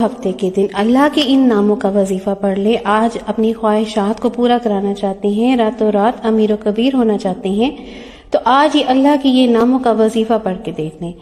ہفتے کے دن اللہ کے ان ناموں کا وظیفہ پڑھ لیں۔ آج اپنی خواہشات کو پورا کرانا چاہتے ہیں، راتوں رات امیر و کبیر ہونا چاہتے ہیں، تو آج ہی اللہ کے یہ ناموں کا وظیفہ پڑھ کے دیکھ لیں۔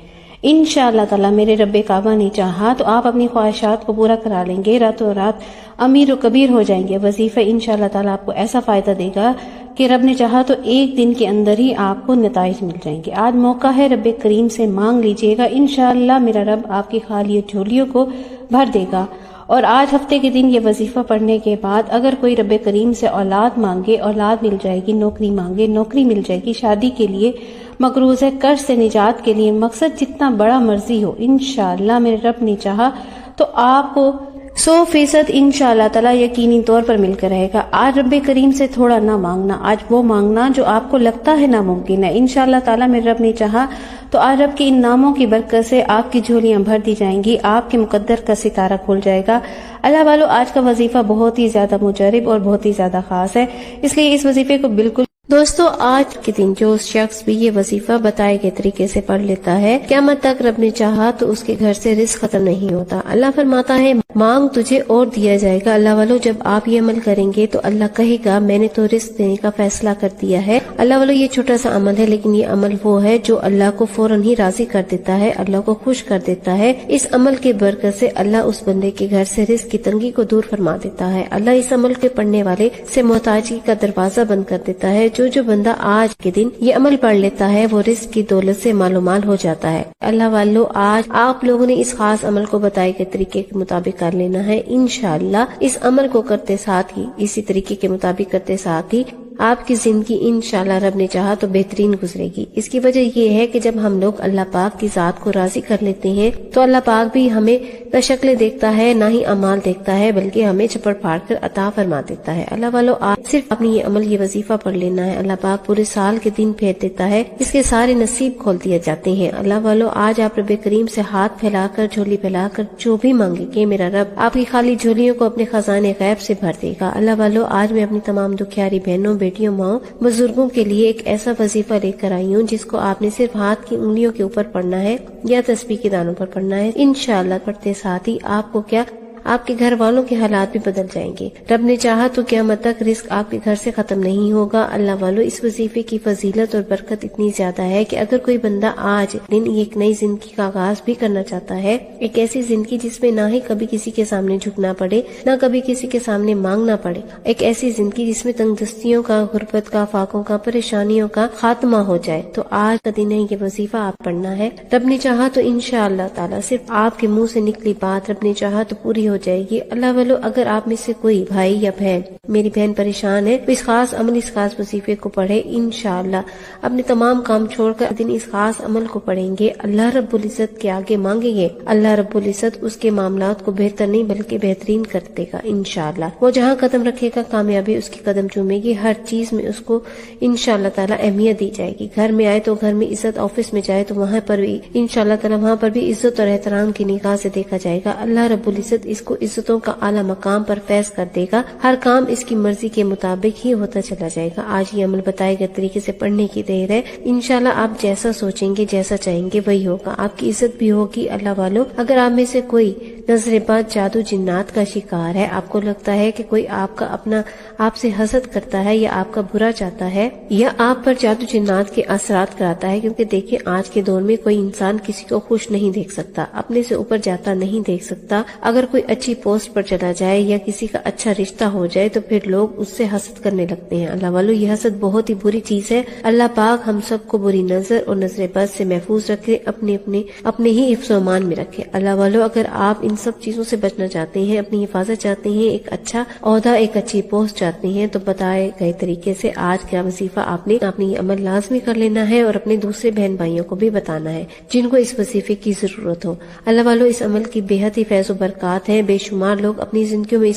انشاءاللہ تعالیٰ میرے رب کعبہ نے چاہا تو آپ اپنی خواہشات کو پورا کرا لیں گے، راتوں رات امیر و کبیر ہو جائیں گے۔ وظیفہ انشاءاللہ تعالیٰ آپ کو ایسا فائدہ دے گا کہ رب نے چاہا تو ایک دن کے اندر ہی آپ کو نتائج مل جائیں گے۔ آج موقع ہے، رب کریم سے مانگ لیجئے گا، انشاءاللہ میرا رب آپ کی خالی جھولیوں کو بھر دے گا۔ اور آج ہفتے کے دن یہ وظیفہ پڑھنے کے بعد اگر کوئی رب کریم سے اولاد مانگے، اولاد مل جائے گی، نوکری مانگے، نوکری مل جائے گی، شادی کے لیے مقروض ہے، قرض سے نجات کے لیے، مقصد جتنا بڑا مرضی ہو، انشاءاللہ میرے رب نے چاہا تو آپ کو 100% انشاءاللہ تعالیٰ یقینی طور پر مل کر رہے گا۔ آج رب کریم سے تھوڑا نہ مانگنا، آج وہ مانگنا جو آپ کو لگتا ہے ناممکن ہے۔ انشاءاللہ تعالیٰ میرے رب نے چاہا تو آج رب کے ان ناموں کی برکت سے آپ کی جھولیاں بھر دی جائیں گی، آپ کے مقدر کا ستارہ کھل جائے گا۔ اللہ والو، آج کا وظیفہ بہت ہی زیادہ مجرب اور بہت ہی زیادہ خاص ہے، اس لیے اس وظیفے کو بالکل دوستو آج کے دن جو شخص بھی یہ وظیفہ بتائے گئے طریقے سے پڑھ لیتا ہے، قیامت تک رب نے چاہا تو اس کے گھر سے رزق ختم نہیں ہوتا۔ اللہ فرماتا ہے مانگ تجھے اور دیا جائے گا۔ اللہ والو، جب آپ یہ عمل کریں گے تو اللہ کہے گا میں نے تو رزق دینے کا فیصلہ کر دیا ہے۔ اللہ والو، یہ چھوٹا سا عمل ہے لیکن یہ عمل وہ ہے جو اللہ کو فوراً ہی راضی کر دیتا ہے، اللہ کو خوش کر دیتا ہے۔ اس عمل کے برکت سے اللہ اس بندے کے گھر سے رزق کی تنگی کو دور فرما دیتا ہے۔ اللہ اس عمل کے پڑھنے والے سے محتاجی کا دروازہ بند کر دیتا ہے۔ جو بندہ آج کے دن یہ عمل پڑھ لیتا ہے وہ رزق کی دولت سے مال و مال ہو جاتا ہے۔ اللہ والو، آج آپ لوگوں نے اس خاص عمل کو بتائے گئے طریقے کے مطابق کر لینا ہے۔ انشاءاللہ اس عمل کو کرتے ساتھ ہی، اسی طریقے کے مطابق کرتے ساتھ ہی آپ کی زندگی انشاءاللہ رب نے چاہا تو بہترین گزرے گی۔ اس کی وجہ یہ ہے کہ جب ہم لوگ اللہ پاک کی ذات کو راضی کر لیتے ہیں تو اللہ پاک بھی ہمیں نہ شکلیں دیکھتا ہے نہ ہی اعمال دیکھتا ہے، بلکہ ہمیں چپڑ پھاڑ کر عطا فرما دیتا ہے۔ اللہ والو، آج صرف اپنی یہ عمل، یہ وظیفہ پڑھ لینا ہے، اللہ پاک پورے سال کے دن پھیر دیتا ہے، اس کے سارے نصیب کھول دیے جاتے ہیں۔ اللہ والو، آج آپ رب کریم سے ہاتھ پھیلا کر، جھولی پھیلا کر جو بھی مانگے گے میرا رب آپ کی خالی جھولیوں کو اپنے خزانے غیب سے بھر دے گا۔ اللہ والو، آج میں اپنی تمام دکھیاری بہنوں، بیٹیوں، ماؤں، بزرگوں کے لیے ایک ایسا وظیفہ لے کر آئی ہوں جس کو آپ نے صرف ہاتھ کی انگلیوں کے اوپر پڑھنا ہے یا تسبیح کے دانوں پر پڑھنا ہے۔ انشاءاللہ پڑھتے ساتھ ہی آپ کو کیا، آپ کے گھر والوں کے حالات بھی بدل جائیں گے۔ رب نے چاہا تو قیامت تک رزق آپ کے گھر سے ختم نہیں ہوگا۔ اللہ والو، اس وظیفے کی فضیلت اور برکت اتنی زیادہ ہے کہ اگر کوئی بندہ آج دن ایک نئی زندگی کا آغاز بھی کرنا چاہتا ہے، ایک ایسی زندگی جس میں نہ ہی کبھی کسی کے سامنے جھکنا پڑے، نہ کبھی کسی کے سامنے مانگنا پڑے، ایک ایسی زندگی جس میں تنگ دستیوں کا، غربت کا، فاقوں کا، پریشانیوں کا خاتمہ ہو جائے، تو آج کا دن ہے یہ وظیفہ آپ پڑھنا ہے۔ رب نے چاہا تو انشاءاللہ تعالی صرف آپ کے منہ سے نکلی بات رب نے چاہا تو پوری ہو جائے گی۔ اللہ والو، اگر آپ میں سے کوئی بھائی یا بہن، میری بہن پریشان ہے تو اس خاص عمل، اس خاص وظیفے کو پڑھے، انشاءاللہ اپنے تمام کام چھوڑ کر دن اس خاص عمل کو پڑھیں گے، اللہ رب العزت کے آگے مانگیں گے، اللہ رب العزت اس کے معاملات کو بہتر نہیں بلکہ بہترین کر دے گا۔ انشاءاللہ وہ جہاں قدم رکھے گا کامیابی اس کی قدم چومے گی، ہر چیز میں اس کو انشاءاللہ تعالی اہمیت دی جائے گی۔ گھر میں آئے تو گھر میں عزت، آفس میں جائے تو وہاں پر بھی انشاءاللہ تعالی وہاں پر بھی عزت اور احترام کی نگاہ سے دیکھا جائے گا۔ اللہ رب العزت اس کو عزتوں کا اعلیٰ مقام پر فیض کر دے گا، ہر کام اس کی مرضی کے مطابق ہی ہوتا چلا جائے گا۔ آج یہ عمل بتائے گئے طریقے سے پڑھنے کی دیر ہے، انشاءاللہ آپ جیسا سوچیں گے، جیسا چاہیں گے وہی ہوگا، آپ کی عزت بھی ہوگی۔ اللہ والو، اگر آپ میں سے کوئی نظر بد، جادو، جنات کا شکار ہے، آپ کو لگتا ہے کہ کوئی آپ کا اپنا آپ سے حسد کرتا ہے یا آپ کا برا چاہتا ہے یا آپ پر جادو جنات کے اثرات کراتا ہے، کیونکہ دیکھیں آج کے دور میں کوئی انسان کسی کو خوش نہیں دیکھ سکتا، اپنے سے اوپر جاتا نہیں دیکھ سکتا۔ اگر کوئی اچھی پوسٹ پر چلا جائے یا کسی کا اچھا رشتہ ہو جائے تو پھر لوگ اس سے حسد کرنے لگتے ہیں۔ اللہ والو، یہ حسد بہت ہی بری چیز ہے۔ اللہ پاک ہم سب کو بری نظر اور نظر بد سے محفوظ رکھے، اپنے ہی حفظ و امان میں رکھے۔ اللہ والو، اگر آپ ان سب چیزوں سے بچنا چاہتے ہیں، اپنی حفاظت چاہتے ہیں، ایک اچھا عہدہ، ایک اچھی پوسٹ چاہتے ہیں، تو بتائے گئے طریقے سے آج کا وظیفہ آپ نے اپنی عمل لازمی کر لینا ہے اور اپنے دوسرے بہن بھائیوں کو بھی بتانا ہے جن کو اس وظیفے کی ضرورت ہو۔ اللہ والو، اس عمل کی بے حد ہی فیض و برکات ہے، بے شمار لوگ اپنی زندگیوں میں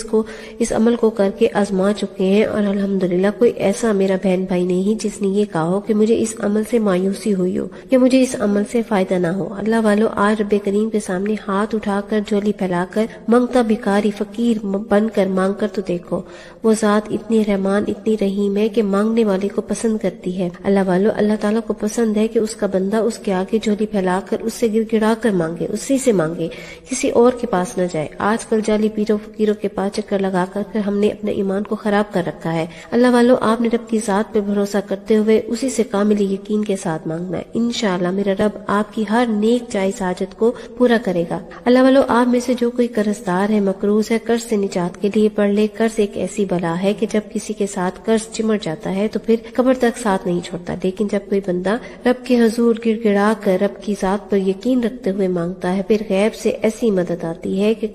اس عمل کو کر کے آزما چکے ہیں اور الحمدللہ کوئی ایسا میرا بہن بھائی نہیں جس نے یہ کہا ہو کہ مجھے اس عمل سے مایوسی ہوئی ہو یا مجھے اس عمل سے فائدہ نہ ہو۔ اللہ والو، آج رب کریم کے سامنے ہاتھ اٹھا کر جھولی پھیلا کر منگتا بھکاری فقیر بن کر مانگ کر تو دیکھو، وہ ذات اتنی رحمان اتنی رحیم ہے کہ مانگنے والے کو پسند کرتی ہے۔ اللہ والو، اللہ تعالیٰ کو پسند ہے کہ اس کا بندہ اس کے آگے جھولی پھیلا کر اس سے گر گڑا کر مانگے، اسی سے مانگے، کسی اور کے پاس نہ جائے۔ آج کل جعلی پیروں فقیروں کے پاس چکر لگا کر ہم نے اپنے ایمان کو خراب کر رکھا ہے۔ اللہ والو، آپ نے رب کی ذات پہ بھروسہ کرتے ہوئے اسی سے کامل یقین کے ساتھ مانگنا ہے۔ انشاءاللہ میرا رب آپ کی ہر نیک جائز حاجت کو پورا کرے گا۔ اللہ والو، آپ میں سے جو کوئی قرض دار ہے، مقروض ہے، قرض سے نجات کے لیے پڑھ لے۔ قرض ایک ایسی بلا ہے کہ جب کسی کے ساتھ قرض چمٹ جاتا ہے تو پھر قبر تک ساتھ نہیں چھوڑتا، لیکن جب کوئی بندہ رب کے حضور گڑ گڑا کر رب کی ذات پر یقین رکھتے ہوئے مانگتا ہے، پھر غیب سے ایسی مدد آتی ہے کہ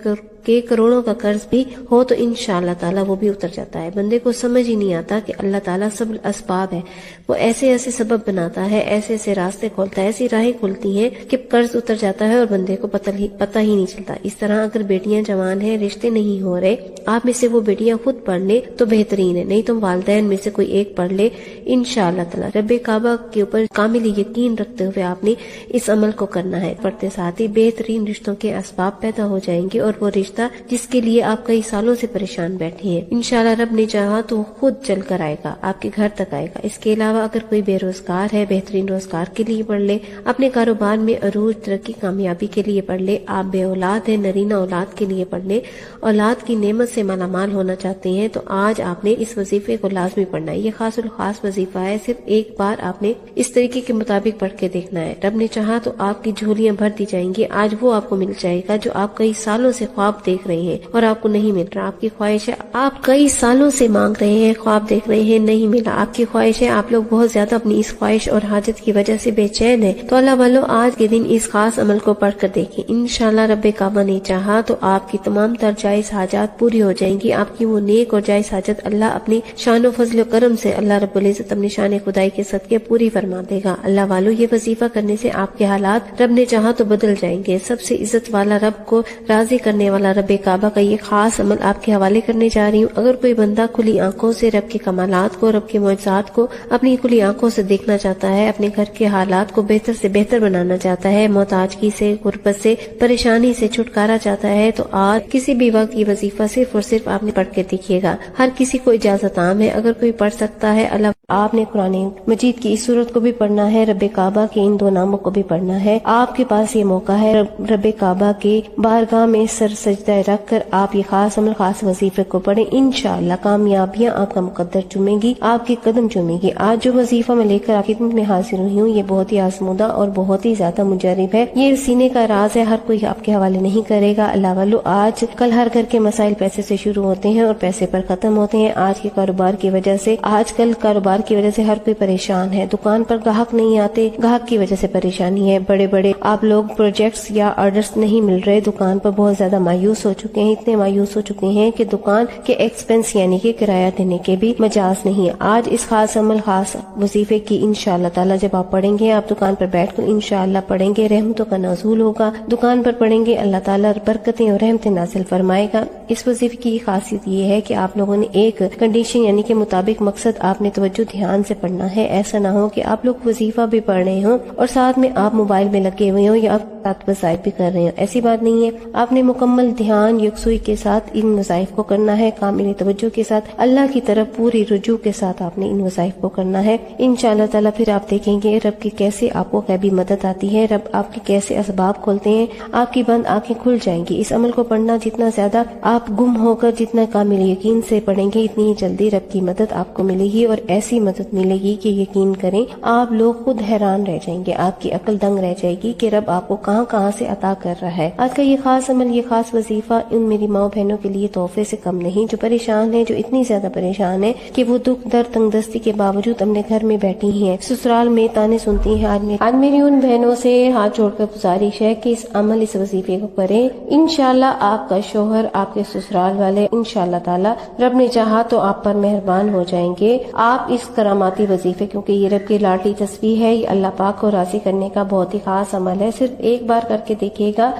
کروڑوں کا قرض بھی ہو تو انشاءاللہ تعالیٰ وہ بھی اتر جاتا ہے۔ بندے کو سمجھ ہی نہیں آتا کہ اللہ تعالیٰ سب اسباب ہے، وہ ایسے ایسے سبب بناتا ہے، ایسے ایسے راستے کھولتا ہے، ایسی راہیں کھلتی ہیں کہ قرض اتر جاتا ہے اور بندے کو پتہ ہی نہیں چلتا۔ اس طرح اگر بیٹیاں جوان ہیں، رشتے نہیں ہو رہے، آپ میں سے وہ بیٹیاں خود پڑھ لے تو بہترین ہے، نہیں تو والدین میں سے کوئی ایک پڑھ لے۔ انشاءاللہ تعالیٰ رب کعبہ کے اوپر کامل یقین رکھتے ہوئے آپ نے اس عمل کو کرنا ہے۔ پڑھتے ساتھ ہی بہترین رشتوں کے اسباب پیدا ہو جائیں گے اور وہ رشتہ جس کے لیے آپ کئی سالوں سے پریشان بیٹھے ہیں، انشاءاللہ رب نے چاہا تو وہ خود چل کر آئے گا، آپ کے گھر تک آئے گا۔ اس کے علاوہ اگر کوئی بے روزگار ہے، بہترین روزگار کے لیے پڑھ لے، اپنے کاروبار میں عروج ترقی کامیابی کے لیے پڑھ لے۔ آپ بے اولاد ہیں، نرینہ اولاد کے لیے پڑھ لے، اولاد کی نعمت سے مالا مال ہونا چاہتے ہیں تو آج آپ نے اس وظیفے کو لازمی پڑھنا ہے۔ یہ خاص الخاص وظیفہ ہے، صرف ایک بار آپ نے اس طریقے کے مطابق پڑھ کے دیکھنا ہے۔ رب نے چاہا تو آپ کی جھولیاں بھر دی جائیں گی، آج وہ آپ کو مل جائے گا جو آپ کئی سالوں سے خواب دیکھ رہے ہیں اور آپ کو نہیں مل رہا۔ آپ کی خواہش ہے، آپ کئی سالوں سے مانگ رہے ہیں، خواب دیکھ رہے ہیں، نہیں ملا۔ آپ کی خواہش ہے، آپ لوگ بہت زیادہ اپنی اس خواہش اور حاجت کی وجہ سے بے چین ہیں، تو اللہ والو آج کے دن اس خاص عمل کو پڑھ کر دیکھیں۔ انشاءاللہ رب کعبہ نے چاہا تو آپ کی تمام تر جائز حاجات پوری ہو جائیں گی۔ آپ کی وہ نیک اور جائز حاجت اللہ اپنی شان و فضل و کرم سے اللہ رب العزت اپنی شان خدائی کے صدقے پوری فرما دے گا۔ اللہ والو، یہ وظیفہ کرنے سے آپ کے حالات رب نے چاہا تو بدل جائیں گے۔ سب سے عزت والا رب کو راضی کرنے والا رب کعبہ کا یہ خاص عمل آپ کے حوالے کرنے جا رہی ہوں۔ اگر کوئی بندہ کھلی آنکھوں سے رب کے کمالات کو، رب کے معجزات کو اپنی کھلی آنکھوں سے دیکھنا چاہتا ہے، اپنے گھر کے حالات کو بہتر سے بہتر بنانا چاہتا ہے، محتاجگی سے، غربت سے، پریشانی سے چھٹکارا چاہتا ہے، تو آج کسی بھی وقت یہ وظیفہ صرف اور صرف آپ نے پڑھ کے دیکھیے گا۔ ہر کسی کو اجازت عام ہے، اگر کوئی پڑھ سکتا ہے اللہ آپ نے قرآن مجید کی اس سورت کو بھی پڑھنا ہے، رب کعبہ کے ان دو ناموں کو بھی پڑھنا ہے۔ آپ کے پاس یہ موقع ہے، رب کعبہ کے بارگاہ میں سر سجدہ رکھ کر آپ یہ خاص عمل خاص وظیفے کو پڑھیں۔ انشاءاللہ کامیابیاں آپ کا مقدر چومیں گی، آپ کے قدم چومیں گی۔ آج جو وظیفہ میں لے کر آپ کی خدمت میں حاضر ہوئی ہوں یہ بہت ہی آزمودہ اور بہت ہی زیادہ مجرب ہے، یہ سینے کا راز ہے، ہر کوئی آپ کے حوالے نہیں کرے گا۔ اللہ والو، آج کل ہر گھر کے مسائل پیسے سے شروع ہوتے ہیں اور پیسے پر ختم ہوتے ہیں۔ آج کے کاروبار کی وجہ سے، آج کل کاروبار کی وجہ سے ہر کوئی پریشان ہے، دکان پر گاہک نہیں آتے، گاہک کی وجہ سے پریشانی ہے، بڑے بڑے آپ لوگ پروجیکٹس یا آرڈرز نہیں مل رہے، دکان پر بہت زیادہ مایوس ہو چکے ہیں، اتنے مایوس ہو چکے ہیں کہ دکان کے ایکسپنس یعنی کہ کرایہ دینے کے بھی مجاز نہیں ہے۔ آج اس خاص عمل خاص وظیفے کی انشاءاللہ تعالی جب آپ پڑھیں گے، آپ دکان پر بیٹھ کر انشاءاللہ پڑھیں گے، رحمتوں کا نزول ہوگا، دکان پر پڑھیں گے اللہ تعالیٰ برکتیں اور رحمتیں نازل فرمائے گا۔ اس وظیفے کی خاصیت یہ ہے کہ آپ لوگوں نے ایک کنڈیشن یعنی کہ مطابق مقصد آپ نے توجہ دھیان سے پڑھنا ہے، ایسا نہ ہو کہ آپ لوگ وظیفہ بھی پڑھ رہے ہوں اور ساتھ میں آپ موبائل میں لگے ہوئے ہوں یا آپ ساتھ وظائف بھی کر رہے ہیں، ایسی بات نہیں ہے۔ آپ نے مکمل دھیان یکسوئی کے ساتھ ان وظائف کو کرنا ہے، کامل توجہ کے ساتھ اللہ کی طرف پوری رجوع کے ساتھ آپ نے ان وظائف کو کرنا ہے۔ انشاءاللہ تعالیٰ پھر آپ دیکھیں گے رب کی کیسے آپ کو غیبی مدد آتی ہے، رب آپ کے کیسے اسباب کھولتے ہیں، آپ کی بند آنکھیں کھل جائیں گی۔ اس عمل کو پڑھنا جتنا زیادہ آپ گم ہو کر جتنا کامل یقین سے پڑھیں گے اتنی ہی جلدی رب کی مدد آپ کو ملے گی، اور ایسی مدد ملے گی کہ یقین کریں آپ لوگ خود حیران رہ جائیں گے، آپ کی عقل دنگ رہ جائے گی کہ رب آپ کو کہاں کہاں سے عطا کر رہا ہے۔ آج کا یہ خاص عمل، یہ خاص وظیفہ ان میری ماں بہنوں کے لیے تحفے سے کم نہیں، جو پریشان ہیں، جو اتنی زیادہ پریشان ہیں کہ وہ دکھ درد تنگ دستی کے باوجود اپنے گھر میں بیٹھی ہیں، سسرال میں تانے سنتی ہیں۔ آج میری ان بہنوں سے ہاتھ جوڑ کر گزارش ہے کہ اس عمل، اس وظیفے کو کریں۔ انشاءاللہ آپ کا شوہر، آپ کے سسرال والے انشاءاللہ تعالی رب نے چاہا تو آپ پر مہربان ہو جائیں گے۔ آپ اس کراماتی وظیفے، کیونکہ یہ رب کی لاڈلی تسبیح ہے، یہ اللہ پاک کو راضی کرنے کا بہت ہی خاص عمل ہے، صرف ایک بار کر کے دیکھیے گا،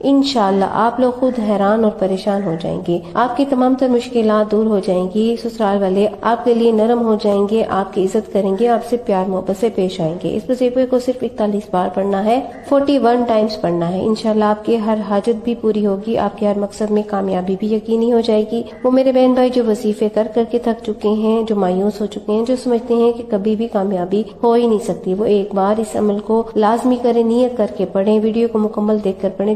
انشاءاللہ آپ لوگ خود حیران اور پریشان ہو جائیں گے. آپ کی تمام تر مشکلات دور ہو جائیں گی. سسرال والے آپ کے لیے نرم ہو جائیں گے, آپ کی عزت کریں گے, آپ سے پیار محبت سے پیش آئیں گے. اس وظیفے کو صرف 41 بار پڑھنا ہے, 41 ٹائمز پڑھنا ہے. انشاءاللہ آپ کی ہر حاجت بھی پوری ہوگی, آپ کے ہر مقصد میں کامیابی بھی یقینی ہو جائے گی. وہ میرے بہن بھائی جو وظیفے کر کر کے تھک چکے ہیں, جو مایوس ہو چکے ہیں, جو سمجھتے ہیں کہ کبھی بھی کامیابی ہو ہی نہیں سکتی, وہ ایک بار اس عمل کو لازمی کریں, نیت کر کے پڑھیں, ویڈیو کو مکمل دیکھ کر پڑھیں.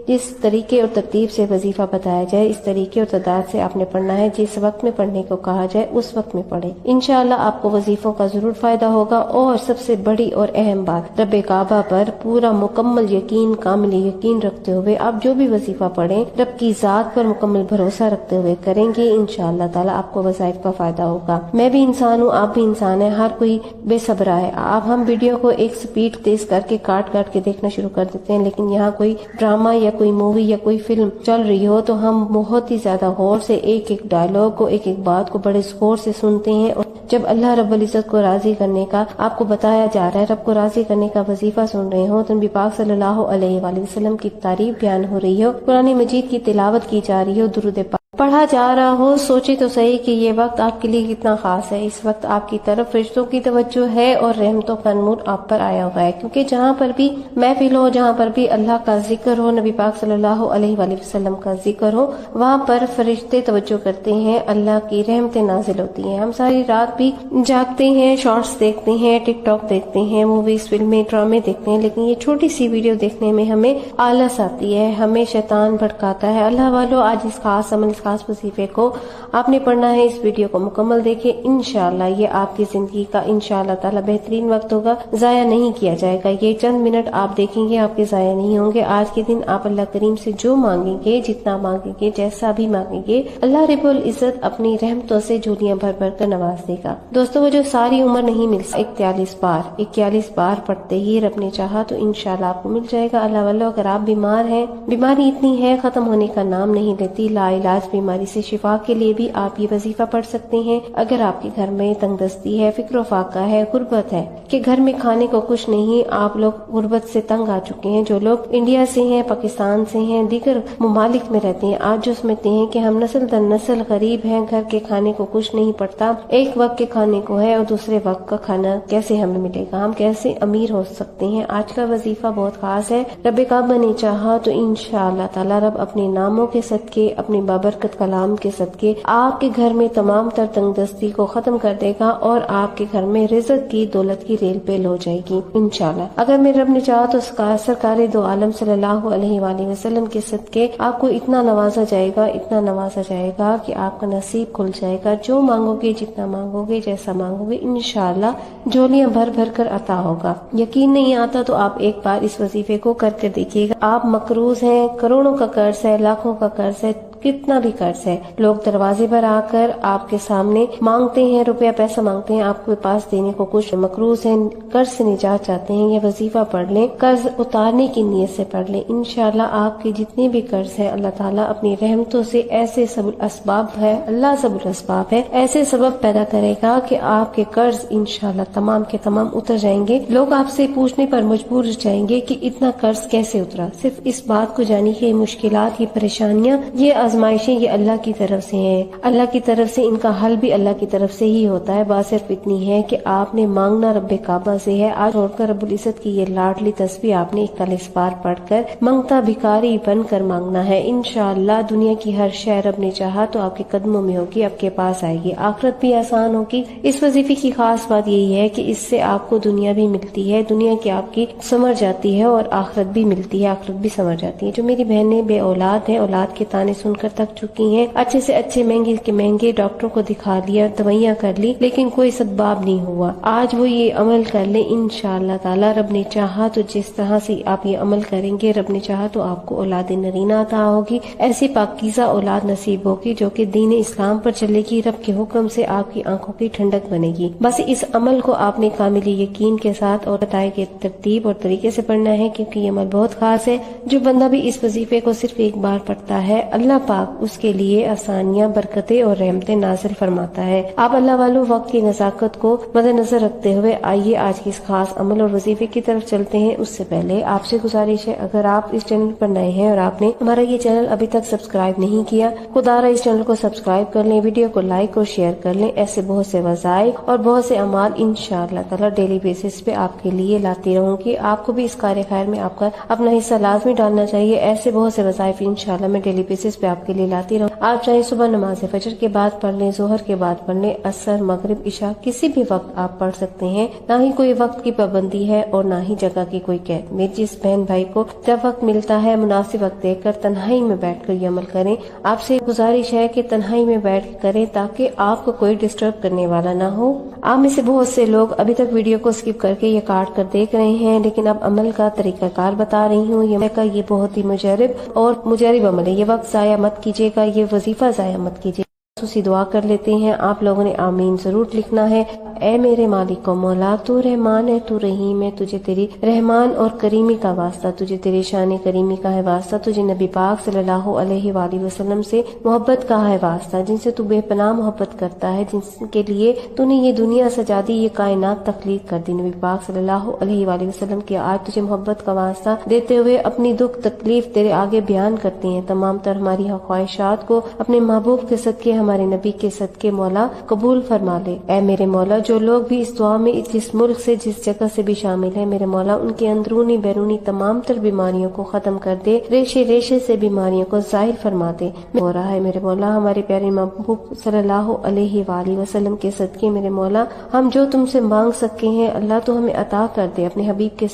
جس طریقے اور ترتیب سے وظیفہ بتایا جائے, اس طریقے اور تعداد سے آپ نے پڑھنا ہے. جس وقت میں پڑھنے کو کہا جائے اس وقت میں پڑھیں. انشاءاللہ آپ کو وظیفوں کا ضرور فائدہ ہوگا. اور سب سے بڑی اور اہم بات, رب کعبہ پر پورا مکمل یقین, کامل یقین رکھتے ہوئے آپ جو بھی وظیفہ پڑھیں رب کی ذات پر مکمل بھروسہ رکھتے ہوئے کریں گے. انشاءاللہ تعالی آپ کو وظائف کا فائدہ ہوگا. میں بھی انسان ہوں, آپ بھی انسان ہیں, ہر کوئی بے صبر ہے. ہم ویڈیو کو ایک سپیڈ تیز کر کے کاٹ کے دیکھنا شروع کر دیتے ہیں, لیکن یہاں کوئی ڈرامہ یا کوئی مووی یا کوئی فلم چل رہی ہو تو ہم بہت ہی زیادہ غور سے ایک ایک ڈائلاگ کو, ایک ایک بات کو بڑے غور سے سنتے ہیں. اور جب اللہ رب العزت کو راضی کرنے کا آپ کو بتایا جا رہا ہے, رب کو راضی کرنے کا وظیفہ سن رہے ہو, تو نبی پاک صلی اللہ علیہ وآلہ وسلم کی تعریف بیان ہو رہی ہو, قرآن مجید کی تلاوت کی جا رہی ہو, درود پاک پڑھا جا رہا ہو, سوچے تو صحیح کہ یہ وقت آپ کے لیے کتنا خاص ہے. اس وقت آپ کی طرف فرشتوں کی توجہ ہے اور رحمتوں کا نور آپ پر آیا ہوا ہے, کیونکہ جہاں پر بھی محفل ہو, جہاں پر بھی اللہ کا ذکر ہو, نبی پاک صلی اللہ علیہ وآلہ وسلم کا ذکر ہو, وہاں پر فرشتے توجہ کرتے ہیں, اللہ کی رحمتیں نازل ہوتی ہیں. ہم ساری رات بھی جاگتے ہیں, شارٹس دیکھتے ہیں, ٹک ٹاک دیکھتے ہیں, موویز, فلمیں, ڈرامے دیکھتے ہیں, لیکن یہ چھوٹی سی ویڈیو دیکھنے میں ہمیں آلس آتی ہے, ہمیں شیطان بھڑکاتا ہے. اللہ والو, آج اس خاص عمل, اس خاص وظیفے کو آپ نے پڑھنا ہے. اس ویڈیو کو مکمل دیکھیں, انشاءاللہ یہ آپ کی زندگی کا انشاءاللہ تعالی بہترین وقت ہوگا, ضائع نہیں کیا جائے گا. یہ چند منٹ آپ دیکھیں گے, آپ کے ضائع نہیں ہوں گے. آج کے دن آپ اللہ کریم سے جو مانگیں گے, جتنا مانگیں گے, جیسا بھی مانگیں گے, اللہ رب العزت اپنی رحمتوں سے جھولیاں بھر بھر کر نواز دے گا. دوستو, وہ جو ساری عمر نہیں مل سکتی, 41 بار پڑھتے ہی رب نے چاہا تو انشاءاللہ آپ کو مل جائے گا. اللہ والو, اگر آپ بیمار ہیں, بیماری اتنی ہے ختم ہونے کا نام نہیں لیتی, لا علاج بیماری سے شفا کے لیے بھی آپ یہ وظیفہ پڑھ سکتے ہیں. اگر آپ کے گھر میں تنگ دستی ہے, فکر و فاقہ ہے, غربت ہے کہ گھر میں کھانے کو کچھ نہیں, آپ لوگ غربت سے تنگ آ چکے ہیں, جو لوگ انڈیا سے ہیں, پاکستان سے ہیں, دیگر ممالک میں رہتے ہیں, آج جو سمجھتے ہیں کہ ہم نسل در نسل غریب ہیں, گھر کے کھانے کو کچھ نہیں پڑتا, ایک وقت کے کھانے کو ہے اور دوسرے وقت کا کھانا کیسے ہمیں ملے گا, ہم کیسے امیر ہو سکتے ہیں. آج کا وظیفہ بہت خاص ہے. رب کعبہ نے چاہا تو انشاءاللہ تعالی رب اپنے ناموں کے صدقے, اپنے بابرکت کلام کے صدقے آپ کے گھر میں تمام تر تنگ دستی کو ختم کر دے گا, اور آپ کے گھر میں رزق کی, دولت کی ریل پیل ہو جائے گی انشاءاللہ. اگر میرے رب نے چاہا تو سرکار دو عالم صلی اللہ علیہ وآلہ وسلم کے صدقے آپ کو اتنا نوازا جائے گا, اتنا نوازا جائے گا کہ آپ کا نصیب کھل جائے گا. جو مانگو گے, جتنا مانگو گے, جیسا مانگو گے, انشاءاللہ جھولیاں بھر بھر کر عطا ہوگا. یقین نہیں آتا تو آپ ایک بار اس وظیفے کو کر کے دیکھیے گا. آپ مقروض ہیں, کروڑوں کا قرض ہے, لاکھوں کا قرض ہے, کتنا بھی قرض ہے, لوگ دروازے پر آ کر آپ کے سامنے مانگتے ہیں, روپیہ پیسہ مانگتے ہیں, آپ کے پاس دینے کو کچھ, مقروض ہیں, قرض سے نجات چاہتے ہیں, یہ وظیفہ پڑھ لیں, قرض اتارنے کی نیت سے پڑھ لیں. انشاءاللہ آپ کے جتنے بھی قرض ہیں, اللہ تعالیٰ اپنی رحمتوں سے ایسے سب الاسباب ہے, اللہ سب الاسباب ہے, ایسے سبب پیدا کرے گا کہ آپ کے قرض انشاءاللہ تمام کے تمام اتر جائیں گے. لوگ آپ سے پوچھنے پر مجبور جائیں گے کہ اتنا قرض کیسے اترا. صرف اس بات کو جانی کہ مشکلات, یہ پریشانیاں, یہ آزمائشیں یہ اللہ کی طرف سے ہیں, اللہ کی طرف سے, ان کا حل بھی اللہ کی طرف سے ہی ہوتا ہے. بات صرف اتنی ہے کہ آپ نے مانگنا رب کعبہ سے ہے. آج چھوڑ کر رب العزت کی یہ لاڈلی تسبیح آپ نے 41 بار پڑھ کر منگتا بھکاری بن کر مانگنا ہے. انشاءاللہ دنیا کی ہر شے رب نے چاہا تو آپ کے قدموں میں ہوگی, آپ کے پاس آئے گی, آخرت بھی آسان ہوگی. اس وظیفے کی خاص بات یہی ہے کہ اس سے آپ کو دنیا بھی ملتی ہے, دنیا کی آپ کی سمر جاتی ہے, اور آخرت بھی ملتی ہے, آخرت بھی سمر جاتی ہے. جو میری بہنیں بے اولاد ہیں, اولاد کے تانے سن کر تک چکی ہیں, اچھے سے اچھے مہنگے کے مہنگے ڈاکٹروں کو دکھا لیا, دوائیاں کر لی, لیکن کوئی سدباب نہیں ہوا, آج وہ یہ عمل کر لیں. انشاءاللہ تعالی رب نے چاہا تو جس طرح سے آپ یہ عمل کریں گے, رب نے چاہا تو آپ کو اولاد نرینہ عطا ہوگی, ایسی پاکیزہ اولاد نصیب ہوگی جو کہ دین اسلام پر چلے گی, رب کے حکم سے آپ کی آنکھوں کی ٹھنڈک بنے گی. بس اس عمل کو آپ نے کامل یقین کے ساتھ اور بتائے گئے ترتیب اور طریقے سے پڑھنا ہے, کیونکہ یہ عمل بہت خاص ہے. جو بندہ بھی اس وظیفے کو صرف ایک بار پڑھتا ہے, اللہ پاک اس کے لیے آسانیاں، برکتیں اور رحمتیں نازل فرماتا ہے۔ آپ اللہ والوں وقت کی نزاکت کو مد نظر رکھتے ہوئے آئیے آج کی اس خاص عمل اور وظیفے کی طرف چلتے ہیں۔ اس سے پہلے آپ سے گزارش ہے، اگر آپ اس چینل پر نئے ہیں اور آپ نے ہمارا یہ چینل ابھی تک سبسکرائب نہیں کیا، خدا را اس چینل کو سبسکرائب کر لیں، ویڈیو کو لائک اور شیئر کر لیں۔ ایسے بہت سے وظائف اور بہت سے اعمال انشاءاللہ تعالی ڈیلی بیسس پہ آپ کے لیے لاتی رہوں گی۔ آپ کو بھی اس کار خیر میں آپ کا اپنا حصہ لازمی ڈالنا چاہیے۔ ایسے بہت سے وظائف انشاءاللہ میں ڈیلی بیسس پہ آپ کے لیے لاتی رہوں۔ آپ چاہے صبح نماز فجر کے بعد پڑھ لیں، ظہر کے بعد پڑھ لیں، عصر، مغرب، عشاء، کسی بھی وقت آپ پڑھ سکتے ہیں۔ نہ ہی کوئی وقت کی پابندی ہے اور نہ ہی جگہ کی کوئی قید۔ میری جس بہن بھائی کو جب وقت ملتا ہے مناسب وقت دیکھ کر تنہائی میں بیٹھ کر یہ عمل کریں۔ آپ سے گزارش ہے کہ تنہائی میں بیٹھ کر کریں تاکہ آپ کو کوئی ڈسٹرب کرنے والا نہ ہو۔ آپ میں سے بہت سے لوگ ابھی تک ویڈیو کو اسکپ کر کے یہ کاٹ کر دیکھ رہے ہیں، لیکن اب عمل کا طریقہ کار بتا رہی ہوں۔ یہ بہت ہی مجرب عمل ہے۔ یہ وقت ضائع مت کیجیے گا، یہ وظیفہ ضائع مت کیجیے گا۔ خصوصی دعا کر لیتے ہیں۔ آپ لوگوں نے آمین ضرور لکھنا ہے۔ اے میرے مالک و مولا، تو رحمان ہے، تو رحیم ہے، تجھے تیری رحمان اور کریمی کا واسطہ، تجھے تیرے شان کریمی کا ہے واسطہ، تجھے نبی پاک صلی اللہ علیہ وآلہ وسلم سے محبت کا ہے واسطہ، جن سے تو بے پناہ محبت کرتا ہے، جن کے لیے تو نے یہ دنیا سجا دی، یہ کائنات تخلیق کر دی۔ نبی پاک صلی اللہ علیہ وآلہ وسلم کی آج تجھے محبت کا واسطہ دیتے ہوئے اپنی دکھ تکلیف تیرے آگے بیان کرتے ہیں۔ تمام تر ہماری خواہشات کو اپنے محبوب کے صدقے، ہمارے نبی کے صدقے مولا قبول فرما لے۔ اے میرے مولا، جو لوگ بھی اس دعا میں جس ملک سے، جس جگہ سے بھی شامل ہیں، میرے مولا ان کے اندرونی بیرونی تمام تر بیماریوں کو ختم کر دے، ریشے ریشے سے بیماریوں کو ظاہر فرما دے۔ ہو رہا ہے میرے مولا، ہمارے پیارے محبوب صلی اللہ علیہ وآلہ وسلم کے صدقے میرے مولا ہم جو تم سے مانگ سکے ہیں اللہ تو ہمیں عطا کر دے۔ اپنے حبیب کے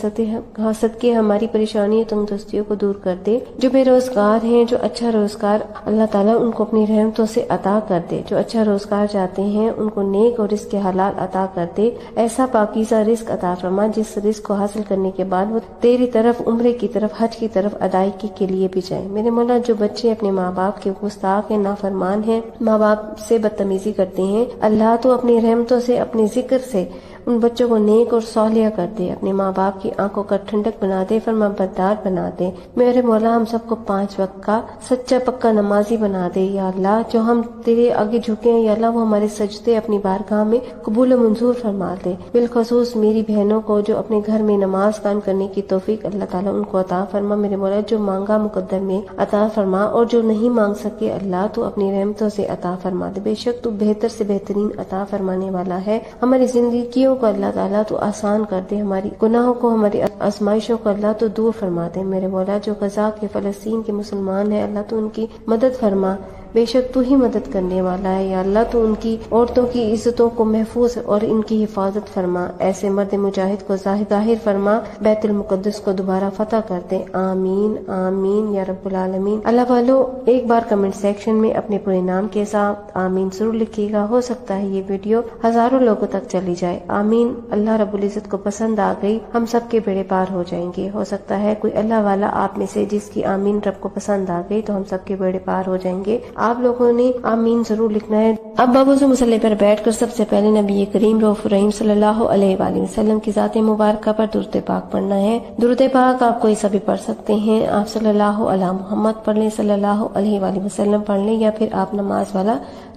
صدقے ہماری پریشانی تنگ دستیوں کو دور کر دے۔ جو بے روزگار ہیں، جو اچھا روزگار اللہ تعالیٰ ان کو اپنی رحمتوں سے عطا کر دے۔ جو اچھا روزگار چاہتے ہیں ان کو نیک اور رزق حلال عطا کر دے۔ ایسا پاکیزہ رزق عطا فرما جس رزق کو حاصل کرنے کے بعد وہ تیری طرف، عمرے کی طرف، حج کی طرف ادائیگی کے لیے بھی جائے۔ میرے مولا، جو بچے اپنے ماں باپ کے گستاخ ہیں، نافرمان ہیں، ماں باپ سے بدتمیزی کرتے ہیں، اللہ تو اپنی رحمتوں سے، اپنے ذکر سے ان بچوں کو نیک اور صالح کر دے، اپنے ماں باپ کی آنکھوں کا ٹھنڈک بنا دے، فرما بردار بنا دے۔ میرے مولا، ہم سب کو 5 وقت کا سچا پکا نمازی بنا دے یا اللہ۔ جو ہم تیرے آگے جھکے ہیں یا اللہ، وہ ہمارے سجدے اپنی بارگاہ میں قبول و منظور فرما دے۔ بالخصوص میری بہنوں کو جو اپنے گھر میں نماز قائم کرنے کی توفیق اللہ تعالیٰ ان کو عطا فرما۔ میرے مولا، جو مانگا مقدر میں عطا فرما اور جو نہیں مانگ سکے اللہ تو اپنی رحمتوں سے عطا فرما دے۔ بے شک تو بہتر سے بہترین عطا فرمانے والا ہے۔ ہماری زندگیوں کو اللہ تعالیٰ تو آسان کر دے، ہماری گناہوں کو، ہماری آزمائشوں کو اللہ تو دور فرما دے۔ میرے مولا، جو غزہ کے، فلسطین کے مسلمان ہیں اللہ تو ان کی مدد فرما۔ بے شک تو ہی مدد کرنے والا ہے یا اللہ، تو ان کی عورتوں کی عزتوں کو محفوظ اور ان کی حفاظت فرما۔ ایسے مرد مجاہد کو ظاہر فرما، بیت المقدس کو دوبارہ فتح کر دے۔ آمین آمین یا رب العالمین۔ اللہ والو، ایک بار کمنٹ سیکشن میں اپنے پورے نام کے ساتھ آمین ضرور لکھیے گا۔ ہو سکتا ہے یہ ویڈیو ہزاروں لوگوں تک چلی جائے۔ آمین۔ اللہ رب العزت کو پسند آ گئی، ہم سب کے بیڑے پار ہو جائیں گے۔ ہو سکتا ہے کوئی اللہ والا آپ میں سے جس کی آمین رب کو پسند آ گئی تو ہم سب کے بیڑے پار ہو جائیں گے۔ آپ لوگوں نے آمین ضرور لکھنا ہے۔ اب بوضو مصلی پر بیٹھ کر سب سے پہلے نبی کریم رؤوف رحیم صلی اللہ علیہ وآلہ وسلم کی ذات مبارکہ پر درود پاک پڑھنا ہے۔ درود پاک آپ کوئی سا بھی پڑھ سکتے ہیں۔ آپ صلی اللہ علیہ محمد پڑھ لیں، صلی اللہ علیہ وآلہ وسلم پڑھ لیں، یا پھر آپ نماز والا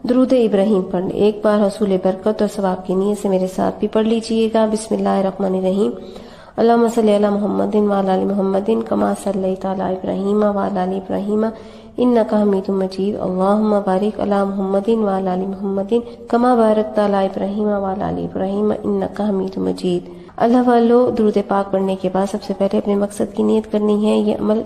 درود ابراہیم پڑھ لیں۔ ایک بار حصول برکت اور ثواب کی نیت سے میرے ساتھ بھی پڑھ لیجئے گا۔ بسم اللہ الرحمن الرحیم۔ اللہم صلی علی محمد وعلی آل محمد کما صلیت علی ابراہیم وعلی آل ابراہیم انک حمید مجید۔ اللہم بارک علی محمد وعلی آل محمد کما بارکت علی ابراہیم وعلی آل ابراہیم انک حمید مجید۔ اللہ والو، درود پاک پڑھنے کے بعد سب سے پہلے اپنے مقصد کی نیت کرنی ہے۔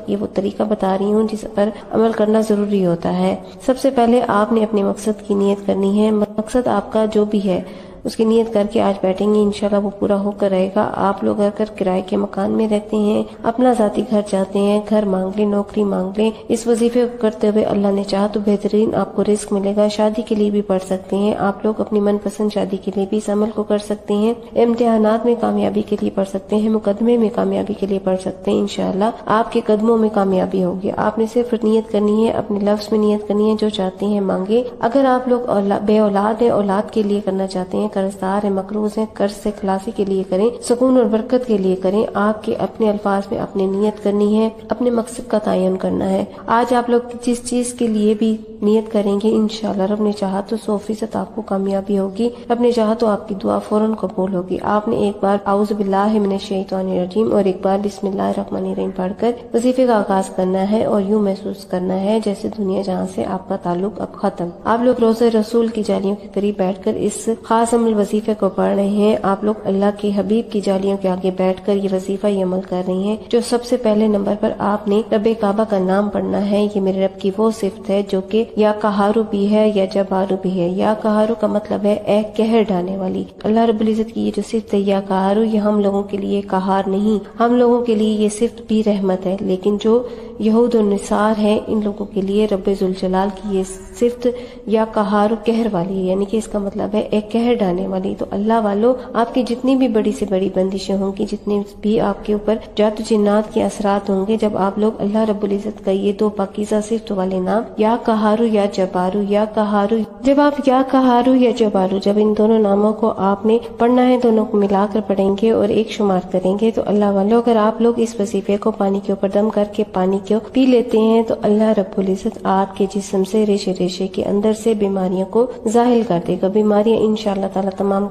یہ وہ طریقہ بتا رہی ہوں جس پر عمل کرنا ضروری ہوتا ہے۔ سب سے پہلے آپ نے اپنے مقصد کی نیت کرنی ہے۔ مقصد آپ کا جو بھی ہے اس کی نیت کر کے آج بیٹھیں گے، انشاءاللہ وہ پورا ہو کر رہے گا۔ آپ لوگ اگر کرائے کے مکان میں رہتے ہیں، اپنا ذاتی گھر چاہتے ہیں، گھر مانگ لیں، نوکری مانگ لیں، اس وظیفے کو کرتے ہوئے اللہ نے چاہا تو بہترین آپ کو رزق ملے گا۔ شادی کے لیے بھی پڑھ سکتے ہیں آپ لوگ، اپنی من پسند شادی کے لیے بھی اس عمل کو کر سکتے ہیں۔ امتحانات میں کامیابی کے لیے پڑھ سکتے ہیں، مقدمے میں کامیابی کے لیے پڑھ سکتے ہیں۔ انشاءاللہ آپ کے قدموں میں کامیابی ہوگی۔ آپ نے صرف نیت کرنی ہے، اپنے لفظ میں نیت کرنی ہے، جو چاہتے ہیں مانگے۔ اگر آپ لوگ بے اولاد ہیں، اولاد کے لیے کرنا چاہتے ہیں، قرضدار ہیں، مقروض ہیں، قرض سے خلاصی کے لیے کریں، سکون اور برکت کے لیے کریں۔ آپ کے اپنے الفاظ میں اپنے نیت کرنی ہے، اپنے مقصد کا تعین کرنا ہے۔ آج آپ لوگ جس چیز کے لیے بھی نیت کریں گے انشاءاللہ رب نے چاہا تو 100% آپ کو کامیابی ہوگی، رب نے چاہا تو آپ کی دعا فوراً قبول ہوگی۔ آپ نے ایک بار اعوذ باللہ من الشیطان الرجیم اور ایک بار بسم اللہ الرحمن الرحیم پڑھ کر وظیفے کا آغاز کرنا ہے اور یوں محسوس کرنا ہے جیسے دنیا جہاں سے آپ کا تعلق اب ختم۔ آپ لوگ روضہ رسول کی جالیوں کے قریب بیٹھ کر اس خاص عمل وظیفے کو پڑھ رہے ہیں۔ آپ لوگ اللہ کے حبیب کی جالیوں کے آگے بیٹھ کر یہ وظیفہ یہ عمل کر رہے ہیں جو سب سے پہلے نمبر پر آپ نے رب کعبہ کا نام پڑھنا ہے۔ یہ میرے رب کی وہ صفت ہے جو کہ یا قہارو بھی ہے یا جبارو بھی ہے۔ یا قہارو کا مطلب ہے اے قہر ڈھانے والی۔ اللہ رب العزت کی یہ جو صفت ہے یا قہارو، یہ ہم لوگوں کے لیے قہار نہیں، ہم لوگوں کے لیے یہ صفت بھی رحمت ہے، لیکن جو یہود و نصار ہیں ان لوگوں کے لیے رب ذوالجلال کی یہ صفت یا قہار قہر والی ہے، یعنی کہ اس کا مطلب ہے ایک قہر ڈھانے والی۔ تو اللہ والو آپ کی جتنی بھی بڑی سے بڑی بندشیں ہوں گی، جتنی بھی آپ کے اوپر جادو جنات کے اثرات ہوں گے، جب آپ لوگ اللہ رب العزت کا یہ دو پاکیزہ صفت والے نام یا قہارو یا جبارو یا قہارو، جب آپ یا قہارو یا جبارو، جب ان دونوں ناموں کو آپ نے پڑھنا ہے، دونوں کو ملا کر پڑھیں گے اور ایک شمار کریں گے، تو اللہ والو اگر آپ لوگ اس وظیفے کو پانی کے اوپر دم کر کے پانی کو پی لیتے ہیں تو اللہ رب العزت آپ کے جسم سے ریشے ریشے کے اندر سے بیماریوں کو ظاہر کر دے گا۔ بیماریاں انشاءاللہ تعالی تمام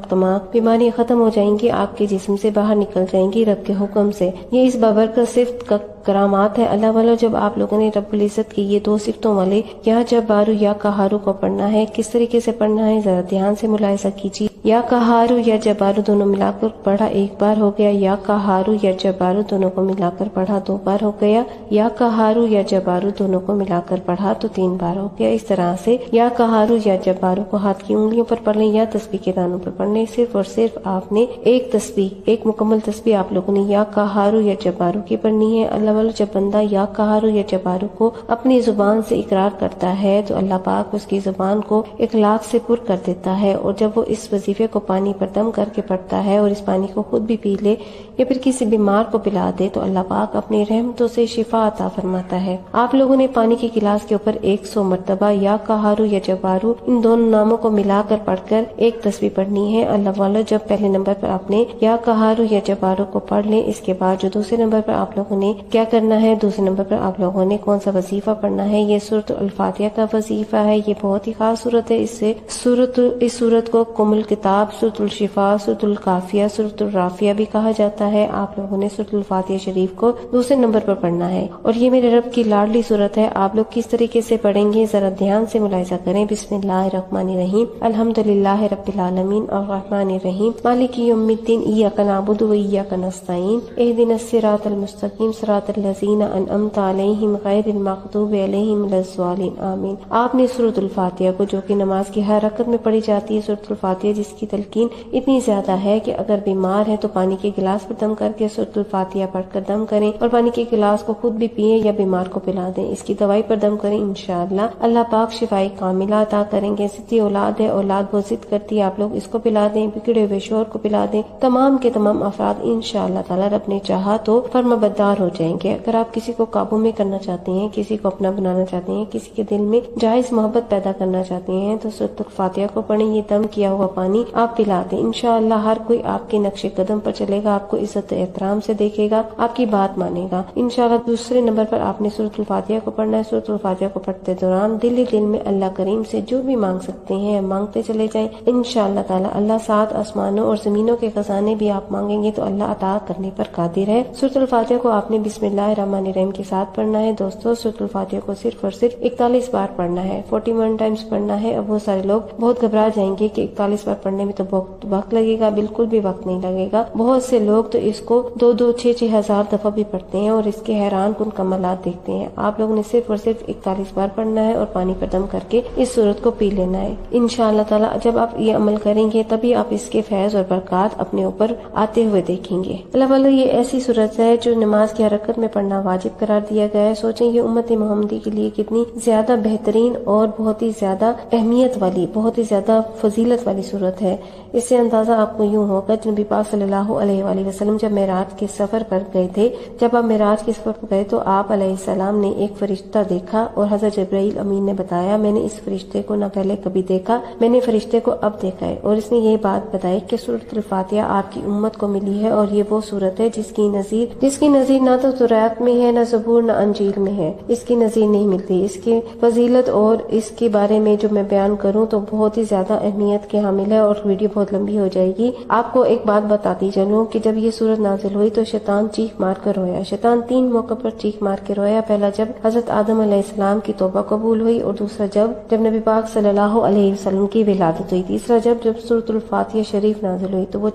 بیماریاں ختم ہو جائیں گی، آپ کے جسم سے باہر نکل جائیں گی رب کے حکم سے۔ یہ اس بابرکت صفت کا کرامات ہے اللہ والو۔ جب آپ لوگوں نے رب العزت کی یہ دو صفتوں والے یا جبارو یا قہارو کو پڑھنا ہے، کس طریقے سے پڑھنا ہے ذرا دھیان سے ملاحظہ کیجیے۔ یا قہارو یا جبارو دونوں ملا کر پڑھا ایک بار ہو گیا، یا قہارو یا جبارو دونوں کو ملا کر پڑھا دو بار ہو گیا، یا قہارو یا جبارو دونوں کو ملا کر پڑھا تو 3 بار ہو گیا۔ اس طرح سے یا قہارو یا جبارو کو ہاتھ کی انگلیوں پر پڑھ لیں یا تسبیح کے دانوں پر پڑھ لیں، صرف اور صرف آپ نے ایک تسبیح، ایک مکمل تسبیح آپ لوگوں نے یا قہارو یا جبارو کی پڑھنی ہے۔ اللہ والو جب بندہ یا قہارو یا جبارو کو اپنی زبان سے اقرار کرتا ہے تو اللہ پاک اس کی زبان کو اخلاق سے پر کر دیتا ہے، اور جب وہ اس وظیفے کو پانی پر دم کر کے پڑھتا ہے اور اس پانی کو خود بھی پی لے یا پھر کسی بیمار کو پلا دے تو اللہ پاک اپنی رحمتوں سے شفا عطا فرماتا ہے۔ آپ لوگوں نے پانی کے گلاس کے اوپر 100 مرتبہ یا قہارو یا جبارو ان دونوں ناموں کو ملا کر پڑھ کر ایک تسبیح پڑھنی ہے۔ اللہ والو جب پہلے نمبر پر آپ نے یا قہارو یا جبارو کو پڑھ لیں، اس کے بعد جو دوسرے نمبر پر آپ لوگوں نے کیا کرنا ہے، دوسرے نمبر پر آپ لوگوں نے کون سا وظیفہ پڑھنا ہے، یہ سورۃ الفاتحہ کا وظیفہ ہے۔ یہ بہت ہی خاص سورت ہے، اس سورت کو ام الکتاب، سورۃ الشفاء، سورۃ الکافیہ، سورۃ الرافیہ بھی کہا جاتا ہے۔ آپ لوگوں نے سورۃ الفاتحہ شریف کو دوسرے نمبر پر پڑھنا ہے، اور یہ میرے رب کی لاڈلی سورت ہے۔ آپ لوگ کس طریقے سے پڑھیں گے ذرا دھیان سے ملاحظہ کریں۔ بسم اللہ الرحمن الرحیم، الحمدللہ رب العالمین الرحمن الرحیم مالک یوم الدین، ایاک نعبد و ایاک نستعین، اہدنا الصراط المستقیم صراط الذین انعمت علیہم غیر المغضوب علیہم ولا الضالین، آمین۔ آپ نے سورۃ الفاتحہ کو، جو کہ نماز کی ہر رکعت میں پڑھی جاتی ہے، سورۃ الفاتحہ جس کی تلقین اتنی زیادہ ہے کہ اگر بیمار ہے تو پانی کے گلاس پر دم کر کے سورۃ الفاتحہ پڑھ کر دم کریں، اور پانی کے گلاس کو خود بھی پیئیں یا بیمار کو پلا دیں، اس کی دوائی پر دم کریں، انشاءاللہ اللہ پاک شفائی کاملہ عطا کریں گے۔ ضدی اولاد ہے، اولاد بہت ضد کرتی ہے، آپ لوگ اس کو پلا دیں، بگڑے ہوئے شوہر کو پلا دیں، تمام کے تمام افراد انشاءاللہ تعالی رب نے چاہا تو فرمانبردار ہو جائیں گے۔ اگر آپ کسی کو قابو میں کرنا چاہتے ہیں، کسی کو اپنا بنانا چاہتے ہیں، کسی کے دل میں جائز محبت پیدا کرنا چاہتے ہیں تو سورۃ الفاتحہ کو پڑھیں، یہ دم کیا ہوا پانی آپ پلا دیں، انشاءاللہ ہر کوئی آپ کے نقش قدم پر چلے گا، آپ کو عزت احترام سے دیکھے گا، آپ کی بات مانے گا انشاءاللہ۔ دوسرے نمبر پر آپ نے سورۃ الفاتحہ کو پڑھنا ہے۔ سورۃ الفاتحہ کو پڑھتے دوران دل میں اللہ کریم سے جو بھی مانگ سکتے ہیں مانگتے چلے جائیں، انشاءاللہ تعالی اللہ 7 آسمانوں اور زمینوں کے خزانے بھی آپ مانگیں گے تو اللہ عطا کرنے پر قادر ہے۔ سورۃ الفاتحہ کو آپ نے بسم اللہ الرحمن الرحیم کے ساتھ پڑھنا ہے۔ دوستو سورۃ الفاتحہ کو صرف اور صرف 41 بار پڑھنا ہے، 41 ٹائمز پڑھنا ہے۔ اب وہ سارے لوگ بہت گھبرا جائیں گے کہ 41 بار پڑھنے میں تو بہت وقت لگے گا، بالکل بھی وقت نہیں لگے گا۔ بہت سے لوگ تو اس کو 2-2 6-6 ہزار دفعہ بھی پڑھتے ہیں اور اس کے حیران کن کمالات دیکھتے ہیں۔ آپ لوگوں نے صرف اور صرف 41 بار پڑھنا ہے اور پانی پر دم کر کے اس سورت کو پی لینا ہے انشاءاللہ تعالی۔ جب آپ یہ عمل کریں گے تبھی آپ اس کے فیض اور برکات اپنے اوپر آتے ہوئے دیکھیں گے۔ اللہ والو یہ ایسی سورت ہے جو نماز کی حرکت میں پڑھنا واجب قرار دیا گیا ہے۔ سوچیں یہ امت محمدی کے لیے کتنی زیادہ بہترین اور بہت ہی زیادہ اہمیت والی، بہت ہی زیادہ فضیلت والی سورت صورت ہے۔ اس سے اندازہ آپ کو یوں ہوگا نبی پاک صلی اللہ علیہ وآلہ وسلم جب معراج کے سفر پر گئے تھے، جب آپ معراج کے سفر پر گئے تو آپ علیہ السلام نے ایک فرشتہ دیکھا اور حضرت جبرائیل امین نے بتایا میں نے اس فرشتے کو نہ پہلے کبھی دیکھا، میں نے فرشتے کو اب دیکھا ہے، اور اس نے یہ بات بتائی کہ سورۃ الفاتحہ آپ کی امت کو ملی ہے اور یہ وہ سورت ہے جس کی نظیر نہ تو تورات میں ہے، نہ زبور، نہ انجیل میں ہے، اس کی نظیر نہیں ملتی۔ اس کی فضیلت اور اس کے بارے میں جو میں بیان کروں تو بہت ہی زیادہ اہمیت کے حامل ہے اور ویڈیو بہت لمبی ہو جائے گی۔ آپ کو ایک بات بتاتی چلوں کہ جب یہ سورت نازل ہوئی تو شیطان چیخ مار کر رویا۔ شیطان 3 موقع پر چیخ مار کے رویا۔ پہلا جب حضرت آدم علیہ السلام کی توبہ قبول ہوئی، اور دوسرا جب نبی پاک صلی اللہ علیہ وسلم کی ولادت ہوئی، تیسرا جب سورۃ الفاتحہ شریف نازل ہوئی تو وہ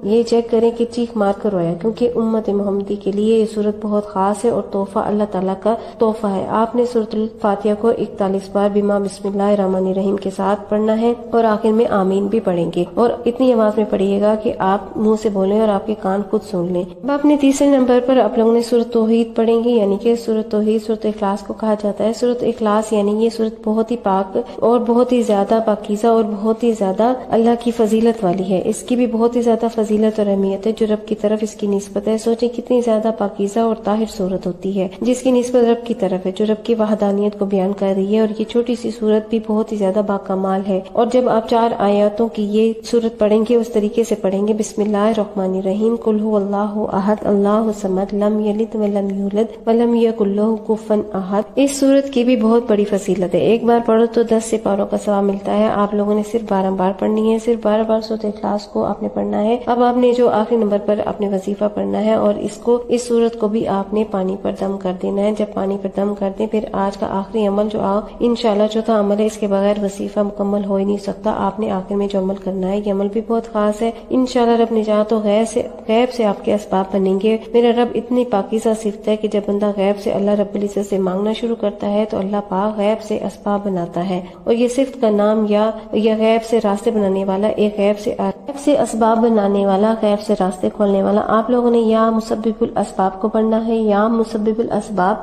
یہ چیک کریں کہ چیخ مار کر رویا، کیونکہ امت محمدی کے لیے یہ سورت بہت خاص ہے اور تحفہ اللہ تعالیٰ کا تحفہ ہے۔ آپ نے سورۃ الفاتحہ کو 41 بار بما بسم اللہ الرحمن الرحیم کے ساتھ پڑھنا ہے، اور آخر میں آمین بھی پڑھیں گے، اور اتنی آواز میں پڑھیے گا کہ آپ منہ سے بولیں اور آپ کے کان خود سن لیں۔ اب اپنے تیسرے نمبر پر آپ لوگوں نے سورۃ توحید پڑھیں گے، یعنی کہ سورۃ توحید سورۃ اخلاص کو کہا جاتا ہے۔ سورۃ اخلاص یعنی یہ سورت بہت ہی پاک اور بہت ہی زیادہ پاکیزہ اور بہت ہی زیادہ اللہ کی فضیلت والی ہے۔ اس کی بھی بہت ہی زیادہ فضیلت اور اہمیت ہے جو رب کی طرف اس کی نسبت ہے۔ سوچیں کتنی زیادہ پاکیزہ اور طاہر صورت ہوتی ہے جس کی نسبت رب کی طرف ہے، جو رب کی وحدانیت کو بیان کر رہی ہے، اور یہ چھوٹی سی سورت بھی بہت ہی زیادہ باکمال ہے۔ اور جب آپ 4 آیاتوں کی یہ سورت پڑھیں گے اس طریقے سے پڑھیں گے، بسم اللہ الرحمن الرحیم، قل هو اللہ احد اللہ الصمد لم یلد ولم یولد ولم یکن لہ کفوا احد۔ اس سورت کی بھی بہت بڑی فضیلت ہے۔ ایک بار پڑھو تو 10 سپاروں کا ثواب ملتا ہے۔ آپ لوگوں نے صرف 12 بار پڑھنی ہے، صرف 12 بار سورۃ اخلاص کو آپ نے پڑھنا ہے۔ اب آپ نے جو آخری نمبر پر اپنے وظیفہ پڑھنا ہے، اور اس سورت کو بھی آپ نے پانی پر دم کر دینا ہے۔ جب پانی پر دم کر دیں، پھر آج کا آخری عمل جو انشاءاللہ چوتھا عمل ہے، اس کے بغیر وظیفہ مکمل ہو ہی نہیں سکتا۔ آپ نے آخر میں جو عمل کرنا ہے، یہ عمل بھی بہت خاص ہے۔ انشاءاللہ رب نجات و غیب سے آپ کے اسباب بنیں گے۔ میرا رب اتنی پاکیزہ صفت ہے کہ جب بندہ غیب سے اللہ رب العزت سے مانگنا شروع کرتا ہے تو اللہ پاک غیب سے اسباب بناتا ہے، اور یہ صفت کا نام یا غیب سے راستے بنانے والا، ایک غیب سے اسباب بنانے والا، غیب سے راستے کھولنے والا۔ آپ لوگوں نے یا مسبب الاسباب کو پڑھنا ہے، یا مسبب الاسباب۔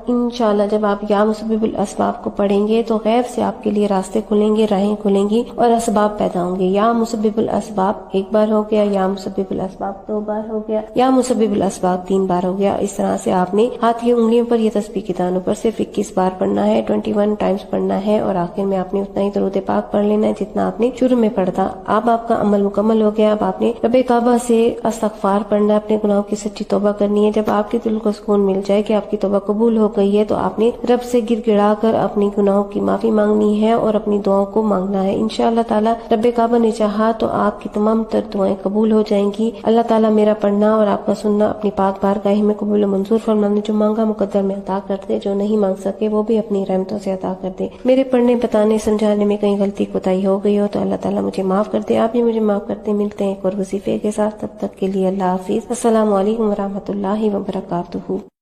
انشاءاللہ جب آپ یا مسبب الاسباب کو پڑھیں گے تو غیب سے آپ کے لیے راستے کھلیں گے، راہیں کھلیں گی اور اسباب پیدا ہوں گے۔ یا مسبب الاسباب 1 بار ہو گیا، یا مسبب الاسباب 2 بار ہو گیا، یا مسبب الاسباب 3 بار ہو گیا۔ اس طرح سے آپ نے ہاتھ کی انگلیوں پر یہ تسبیح کی دانوں پر صرف 21 بار پڑھنا ہے، 21 ٹائمز پڑھنا ہے، اور آخر میں آپ نے اتنا ہی درود پاک پڑھ لینا ہے جتنا آپ نے شروع میں پڑھا تھا۔ اب آپ کا عمل مکمل ہو گیا۔ اب آپ نے رب کعبہ سے استغفار پڑھنا ہے، اپنے گناہوں کی سچی توبہ کرنی ہے۔ جب آپ کے دل کو سکون مل جائے کہ آپ کی توبہ قبول ہو گئی ہے تو آپ نے رب سے گر گڑا کر اپنی گناہوں کی معافی مانگنی ہے اور اپنی دعاؤں کو مانگنا ہے۔ انشاءاللہ تعالی رب کعبہ نے چاہا تو آپ کی تمام تر دعائیں قبول ہو جائیں گی۔ اللہ تعالیٰ میرا پڑھنا اور آپ کا سننا اپنی پاک بارگاہ میں قبول و منظور فرمانے، جو مانگا مقدر میں عطا کر دے، جو نہیں مانگ سکے وہ بھی اپنی رحمتوں سے عطا کر دے۔ میرے پڑھنے، بتانے، سمجھانے میں کہیں غلطی کوتاہی ہو گئی ہو تو اللہ تعالیٰ مجھے معاف کر دے، آپ بھی مجھے معاف کرتے۔ ملتے ہیں ایک اور وظیفے کے ساتھ، تب تک کے لیے اللہ حافظ۔ السلام علیکم ورحمۃ اللہ وبرکاتہ۔